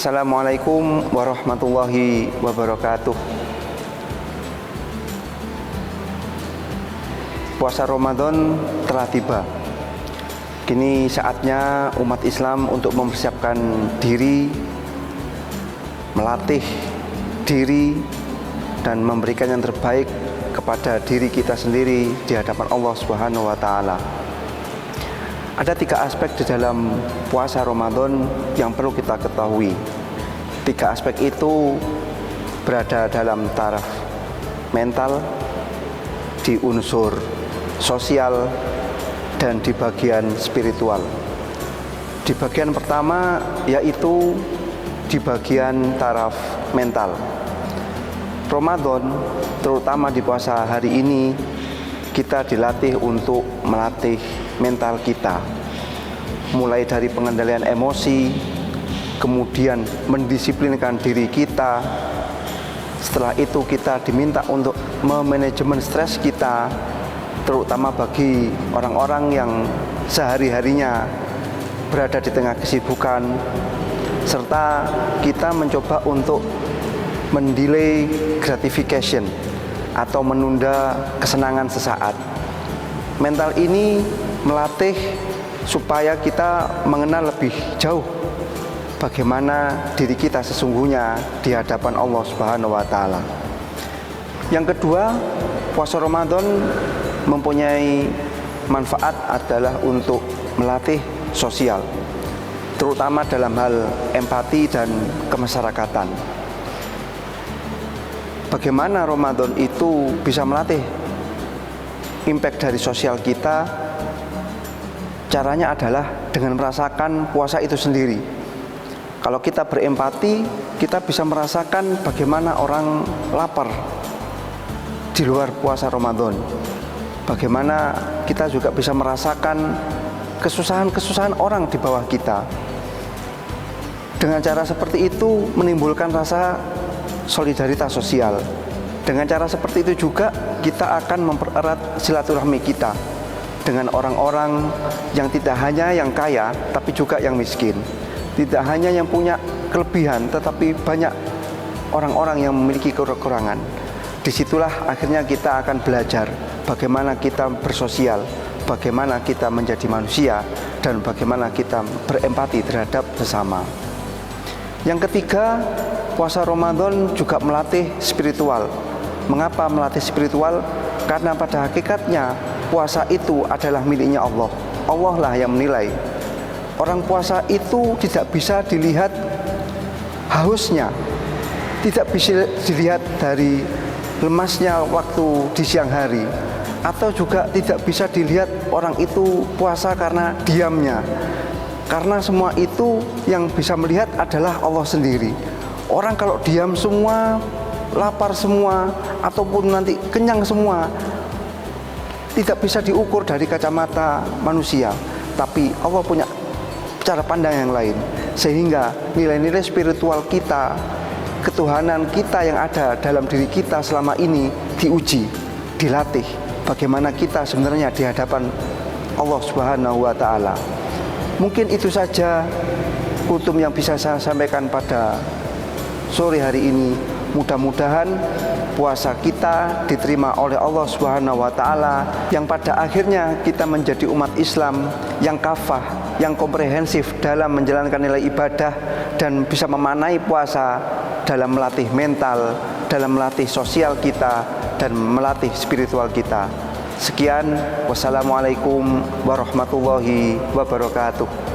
Assalamualaikum warahmatullahi wabarakatuh. Puasa Ramadan telah tiba. Kini saatnya umat Islam untuk mempersiapkan diri, melatih diri, dan memberikan yang terbaik kepada diri kita sendiri di hadapan Allah Subhanahu wa Ta'ala. Ada 3 aspek di dalam puasa Ramadan yang perlu kita ketahui. 3 aspek itu berada dalam taraf mental, di unsur sosial, dan di bagian spiritual. Di bagian pertama yaitu di bagian taraf mental. Ramadan, terutama di puasa hari ini, kita dilatih untuk melatih mental kita, mulai dari pengendalian emosi, kemudian mendisiplinkan diri kita. Setelah itu kita diminta untuk memanajemen stres kita, terutama bagi orang-orang yang sehari-harinya berada di tengah kesibukan, serta kita mencoba untuk mendelay gratification atau menunda kesenangan sesaat. Mental ini melatih supaya kita mengenal lebih jauh bagaimana diri kita sesungguhnya di hadapan Allah Subhanahu wa Ta'ala. Yang kedua, puasa Ramadan mempunyai manfaat adalah untuk melatih sosial, terutama dalam hal empati dan kemasyarakatan. Bagaimana Ramadan itu bisa melatih impact dari sosial kita? Caranya adalah dengan merasakan puasa itu sendiri. Kalau kita berempati, kita bisa merasakan bagaimana orang lapar di luar puasa Ramadan. Bagaimana kita juga bisa merasakan kesusahan-kesusahan orang di bawah kita. Dengan cara seperti itu menimbulkan rasa solidaritas sosial. Dengan cara seperti itu juga kita akan mempererat silaturahmi kita dengan orang-orang yang tidak hanya yang kaya tapi juga yang miskin. Tidak hanya yang punya kelebihan tetapi banyak orang-orang yang memiliki kekurangan. Disitulah akhirnya kita akan belajar bagaimana kita bersosial, bagaimana kita menjadi manusia, dan bagaimana kita berempati terhadap sesama. Yang ketiga, puasa Ramadan juga melatih spiritual. Mengapa melatih spiritual? Karena pada hakikatnya puasa itu adalah miliknya Allah. Allah lah yang menilai. Orang puasa itu tidak bisa dilihat hausnya, tidak bisa dilihat dari lemasnya waktu di siang hari, atau juga tidak bisa dilihat orang itu puasa karena diamnya. Karena semua itu yang bisa melihat adalah Allah sendiri. Orang kalau diam semua, lapar semua, ataupun nanti kenyang semua, tidak bisa diukur dari kacamata manusia. Tapi Allah punya cara pandang yang lain, sehingga nilai-nilai spiritual kita, ketuhanan kita yang ada dalam diri kita selama ini diuji, dilatih. Bagaimana kita sebenarnya di hadapan Allah Subhanahu wa Ta'ala. Mungkin itu saja kultum yang bisa saya sampaikan pada sore hari ini. Mudah-mudahan puasa kita diterima oleh Allah Subhanahu wa Ta'ala, yang pada akhirnya kita menjadi umat Islam yang kafah, yang komprehensif dalam menjalankan nilai ibadah, dan bisa memanai puasa dalam melatih mental, dalam melatih sosial kita, dan melatih spiritual kita. Sekian, wassalamualaikum warahmatullahi wabarakatuh.